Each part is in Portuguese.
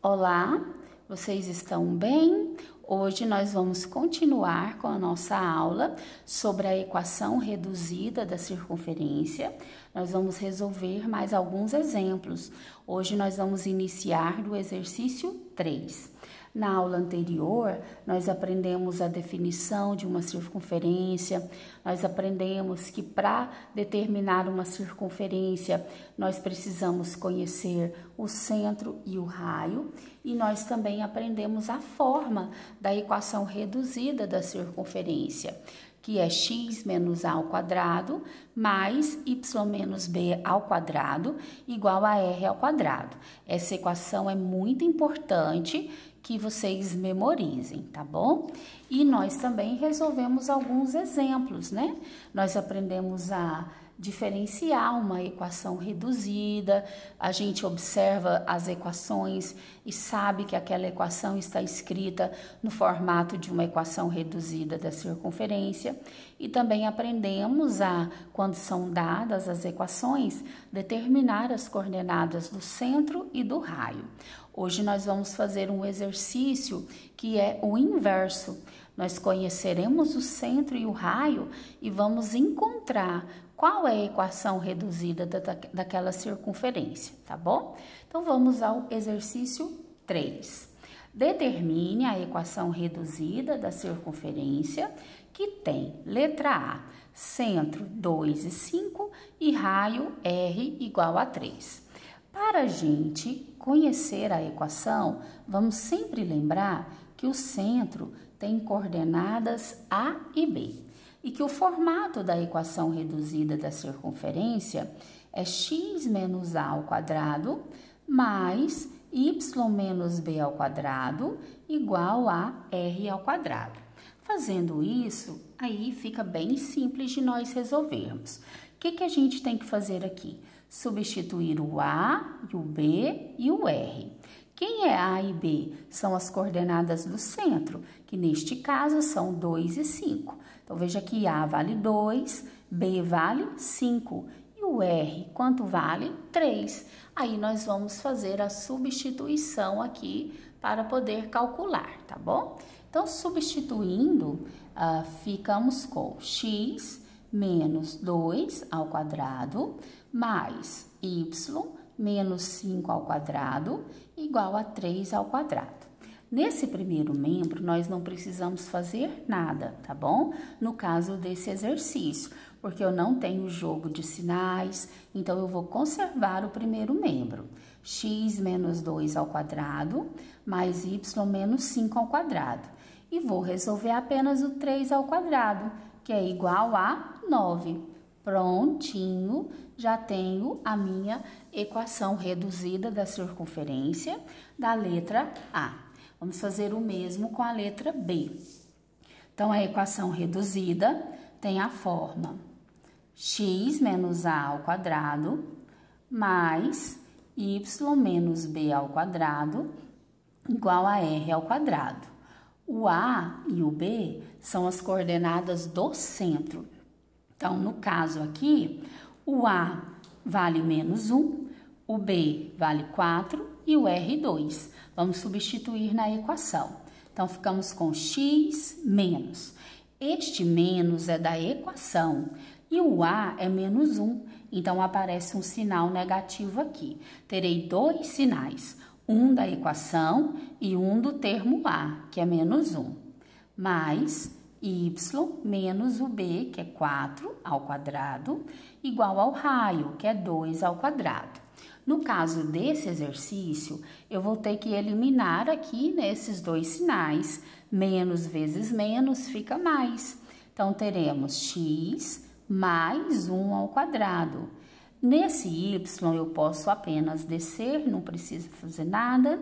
Olá, vocês estão bem? Hoje nós vamos continuar com a nossa aula sobre a equação reduzida da circunferência. Nós vamos resolver mais alguns exemplos. Hoje nós vamos iniciar do exercício 3. Na aula anterior, nós aprendemos a definição de uma circunferência, nós aprendemos que para determinar uma circunferência, nós precisamos conhecer o centro e o raio, e nós também aprendemos a forma da equação reduzida da circunferência, que é x menos a ao quadrado mais y menos b ao quadrado igual a r ao quadrado. Essa equação é muito importante que vocês memorizem, tá bom? E nós também resolvemos alguns exemplos, né? Nós aprendemos a diferenciar uma equação reduzida, a gente observa as equações e sabe que aquela equação está escrita no formato de uma equação reduzida da circunferência, e também aprendemos a, quando são dadas as equações, determinar as coordenadas do centro e do raio. Hoje nós vamos fazer um exercício que é o inverso. Nós conheceremos o centro e o raio e vamos encontrar qual é a equação reduzida daquela circunferência, tá bom? Então vamos ao exercício 3. Determine a equação reduzida da circunferência que tem letra A, centro 2 e 5 e raio R igual a 3. Para a gente conhecer a equação, vamos sempre lembrar que o centro tem coordenadas A e B e que o formato da equação reduzida da circunferência é x menos a ao quadrado mais y menos b ao quadrado igual a r ao quadrado. Fazendo isso, aí fica bem simples de nós resolvermos. O que a gente tem que fazer aqui? Substituir o A, o B e o R. Quem é A e B? São as coordenadas do centro, que neste caso são 2 e 5. Então, veja que A vale 2, B vale 5 e o R, quanto vale? 3. Aí, nós vamos fazer a substituição aqui para poder calcular, tá bom? Então, substituindo, ficamos com x menos 2 ao quadrado mais y menos 5 ao quadrado igual a 3 ao quadrado. Nesse primeiro membro, nós não precisamos fazer nada, tá bom? No caso desse exercício, porque eu não tenho jogo de sinais, então eu vou conservar o primeiro membro. X menos 2 ao quadrado mais y menos 5 ao quadrado. E vou resolver apenas o 3 ao quadrado, que é igual a 9. Prontinho, já tenho a minha equação reduzida da circunferência da letra A. Vamos fazer o mesmo com a letra B. Então, a equação reduzida tem a forma x menos a ao quadrado mais y menos b ao quadrado igual a r ao quadrado. O A e o B são as coordenadas do centro. Então, no caso aqui, o A vale menos 1, o B vale 4 e o R 2. Vamos substituir na equação. Então, ficamos com x menos. Este menos é da equação e o A é menos 1. Então, aparece um sinal negativo aqui. Terei dois sinais, um da equação e um do termo A, que é menos 1, mais y menos o b, que é 4 ao quadrado, igual ao raio, que é 2 ao quadrado. No caso desse exercício, eu vou ter que eliminar aqui nesses dois sinais. Menos vezes menos fica mais. Então, teremos x mais 1 ao quadrado. Nesse y, eu posso apenas descer, não preciso fazer nada.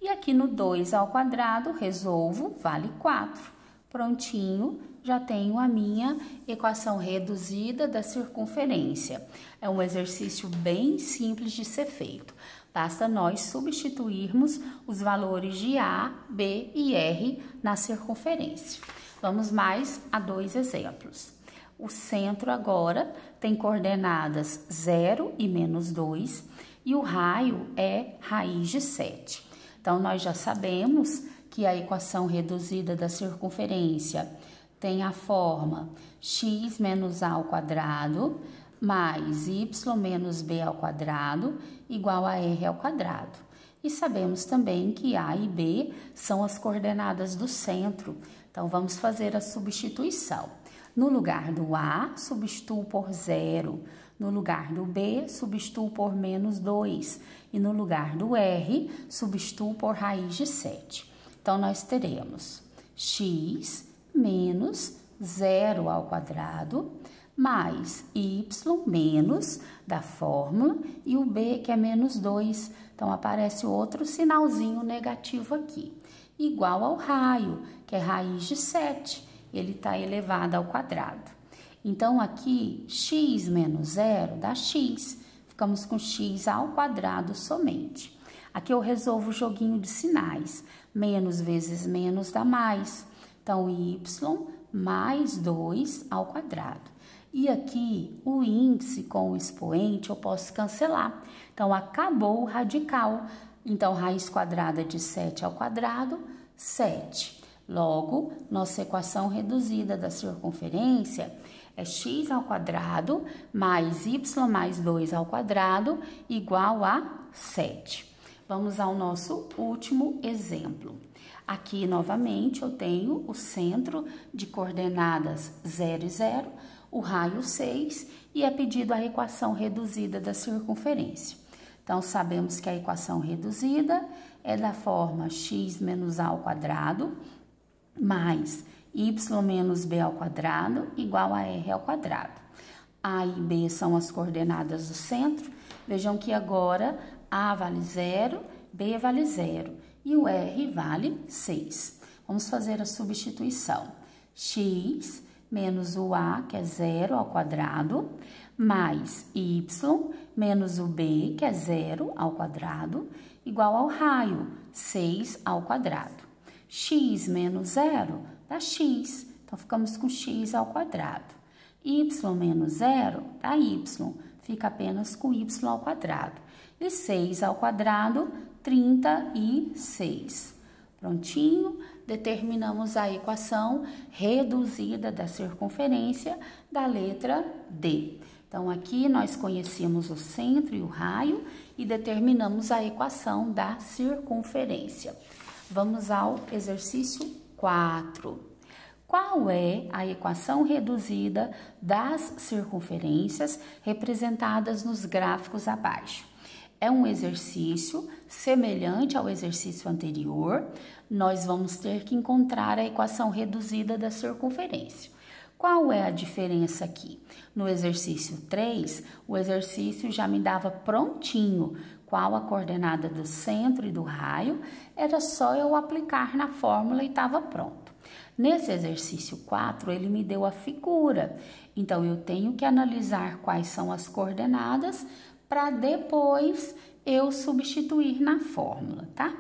E aqui no 2 ao quadrado, resolvo, vale 4. Prontinho, já tenho a minha equação reduzida da circunferência. É um exercício bem simples de ser feito. Basta nós substituirmos os valores de A, B e R na circunferência. Vamos mais a dois exemplos. O centro agora tem coordenadas 0 e menos 2 e o raio é raiz de 7. Então, nós já sabemos que a equação reduzida da circunferência tem a forma x menos a ao quadrado mais y menos b ao quadrado igual a r ao quadrado. E sabemos também que a e b são as coordenadas do centro. Então, vamos fazer a substituição. No lugar do a, substituo por 0. No lugar do b, substituo por menos 2. E no lugar do r, substituo por raiz de 7. Então, nós teremos x menos 0 ao quadrado mais y menos da fórmula e o b que é menos 2. Então, aparece outro sinalzinho negativo aqui. Igual ao raio, que é raiz de 7. Ele está elevado ao quadrado. Então, aqui, x menos 0 dá x. Ficamos com x ao quadrado somente. Aqui eu resolvo o joguinho de sinais. Menos vezes menos dá mais. Então, y mais 2 ao quadrado. E aqui, o índice com o expoente eu posso cancelar. Então, acabou o radical. Então, raiz quadrada de 7 ao quadrado, 7. Logo, nossa equação reduzida da circunferência é x ao quadrado mais y mais 2 ao quadrado igual a 7. Vamos ao nosso último exemplo. Aqui, novamente, eu tenho o centro de coordenadas 0 e 0, o raio 6 e é pedido a equação reduzida da circunferência. Então, sabemos que a equação reduzida é da forma x menos a ao quadrado mais y menos b ao quadrado igual a r ao quadrado. A e b são as coordenadas do centro. Vejam que agora a vale 0, b vale 0 e o r vale 6. Vamos fazer a substituição. X menos o a, que é 0 ao quadrado, mais y menos o b, que é 0 ao quadrado, igual ao raio, 6 ao quadrado. X menos 0 dá x, então ficamos com x ao quadrado. Y menos 0 dá y, fica apenas com y ao quadrado. E 6 ao quadrado, 36. Prontinho, determinamos a equação reduzida da circunferência da letra D. Então, aqui nós conhecemos o centro e o raio e determinamos a equação da circunferência. Vamos ao exercício 4. Qual é a equação reduzida das circunferências representadas nos gráficos abaixo? É um exercício semelhante ao exercício anterior. Nós vamos ter que encontrar a equação reduzida da circunferência. Qual é a diferença aqui? No exercício 3, o exercício já me dava prontinho qual a coordenada do centro e do raio, era só eu aplicar na fórmula e estava pronto. Nesse exercício 4, ele me deu a figura, então eu tenho que analisar quais são as coordenadas para depois eu substituir na fórmula, tá?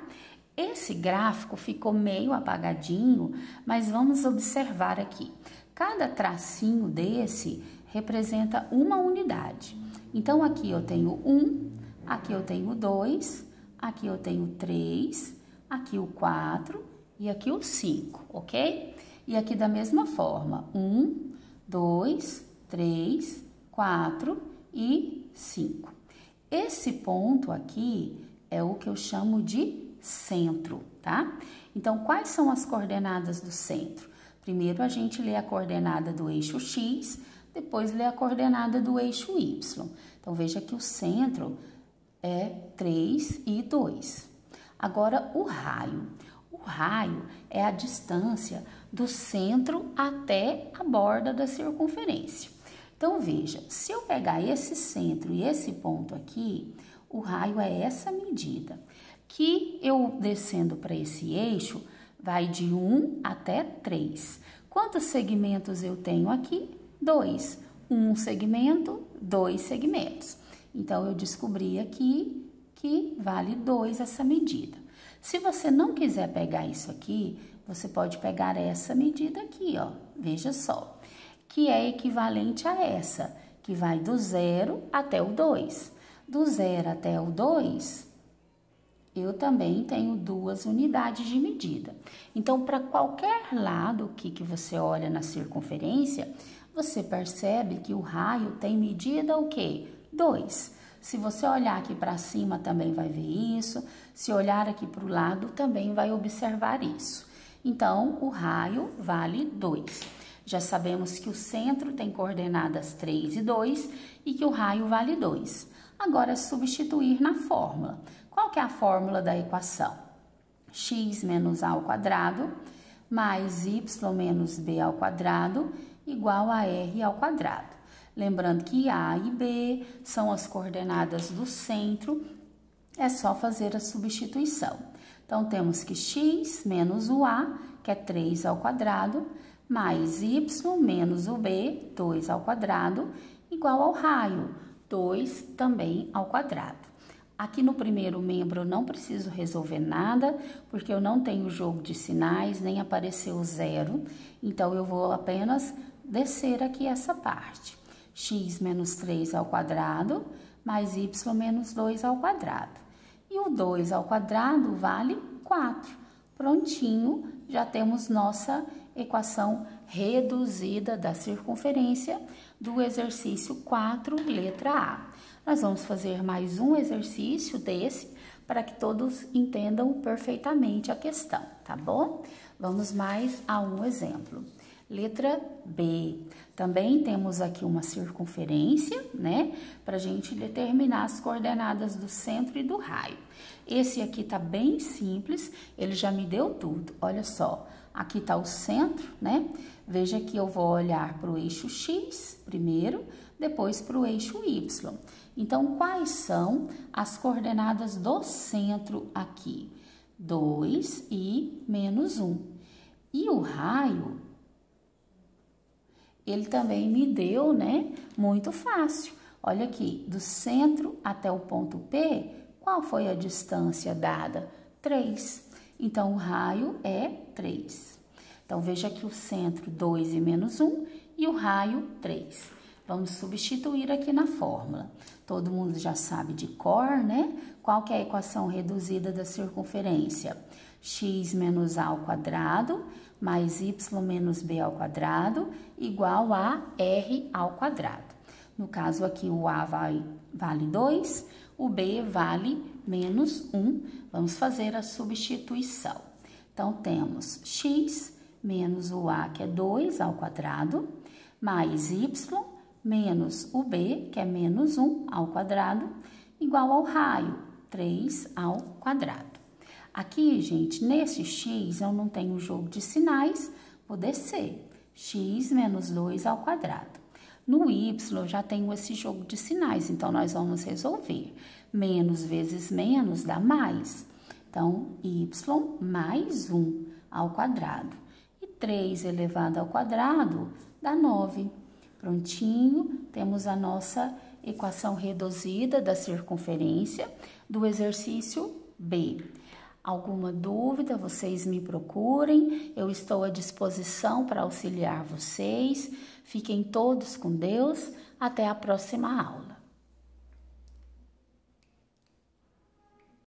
Esse gráfico ficou meio apagadinho, mas vamos observar aqui. Cada tracinho desse representa uma unidade. Então, aqui eu tenho 1, aqui eu tenho 2, aqui eu tenho 3, aqui o 4 e aqui o 5, ok? E aqui da mesma forma, 1, 2, 3, 4 e 5. Esse ponto aqui é o que eu chamo de centro, tá? Então, quais são as coordenadas do centro? Primeiro, a gente lê a coordenada do eixo X, depois lê a coordenada do eixo Y. Então, veja que o centro é 3 e 2. Agora, o raio. O raio é a distância do centro até a borda da circunferência. Então, veja, se eu pegar esse centro e esse ponto aqui, o raio é essa medida, que eu descendo para esse eixo, vai de 1 até 3. Quantos segmentos eu tenho aqui? 2. Um segmento, 2 segmentos. Então, eu descobri aqui que vale 2 essa medida. Se você não quiser pegar isso aqui, você pode pegar essa medida aqui, ó. Veja só, que é equivalente a essa, que vai do 0 até o 2. Do 0 até o 2 eu também tenho 2 unidades de medida. Então, para qualquer lado que você olha na circunferência, você percebe que o raio tem medida o quê? 2. Se você olhar aqui para cima, também vai ver isso. Se olhar aqui para o lado, também vai observar isso. Então, o raio vale 2. Já sabemos que o centro tem coordenadas 3 e 2 e que o raio vale 2. Agora, é substituir na fórmula. Qual que é a fórmula da equação? X menos a ao quadrado mais y menos b ao quadrado igual a r ao quadrado. Lembrando que a e b são as coordenadas do centro, é só fazer a substituição. Então, temos que x menos o a, que é 3 ao quadrado, mais y menos o b, 2 ao quadrado, igual ao raio, 2 também ao quadrado. Aqui no primeiro membro eu não preciso resolver nada, porque eu não tenho jogo de sinais, nem apareceu zero. Então, eu vou apenas descer aqui essa parte. X menos 3 ao quadrado, mais y menos 2 ao quadrado. E o 2 ao quadrado vale 4. Prontinho, já temos nossa equação reduzida da circunferência do exercício 4, letra A. Nós vamos fazer mais um exercício desse para que todos entendam perfeitamente a questão, tá bom? Vamos mais a um exemplo. Letra B. Também temos aqui uma circunferência, né? Para a gente determinar as coordenadas do centro e do raio. Esse aqui tá bem simples, ele já me deu tudo. Olha só, aqui tá o centro, né? Veja que eu vou olhar para o eixo X primeiro, depois para o eixo Y. Então, quais são as coordenadas do centro aqui? 2 e menos 1. E o raio, ele também me deu, né? Muito fácil. Olha aqui, do centro até o ponto P, qual foi a distância dada? 3. Então, o raio é 3. Então, veja aqui o centro 2 e menos 1 e o raio 3. Vamos substituir aqui na fórmula. Todo mundo já sabe de cor, né? Qual que é a equação reduzida da circunferência? X menos a ao quadrado mais y menos b ao quadrado igual a r ao quadrado. No caso aqui, o a vale 2, o b vale menos 1. Vamos fazer a substituição. Então, temos x menos o a, que é 2 ao quadrado, mais y menos o b, que é menos 1 ao quadrado, igual ao raio, 3 ao quadrado. Aqui, gente, nesse x eu não tenho jogo de sinais, vou descer, x menos 2 ao quadrado. No y eu já tenho esse jogo de sinais, então nós vamos resolver. Menos vezes menos dá mais. Então, y mais 1 ao quadrado. E 3 elevado ao quadrado dá 9. Prontinho, temos a nossa equação reduzida da circunferência do exercício B. Alguma dúvida, vocês me procurem, eu estou à disposição para auxiliar vocês. Fiquem todos com Deus, até a próxima aula.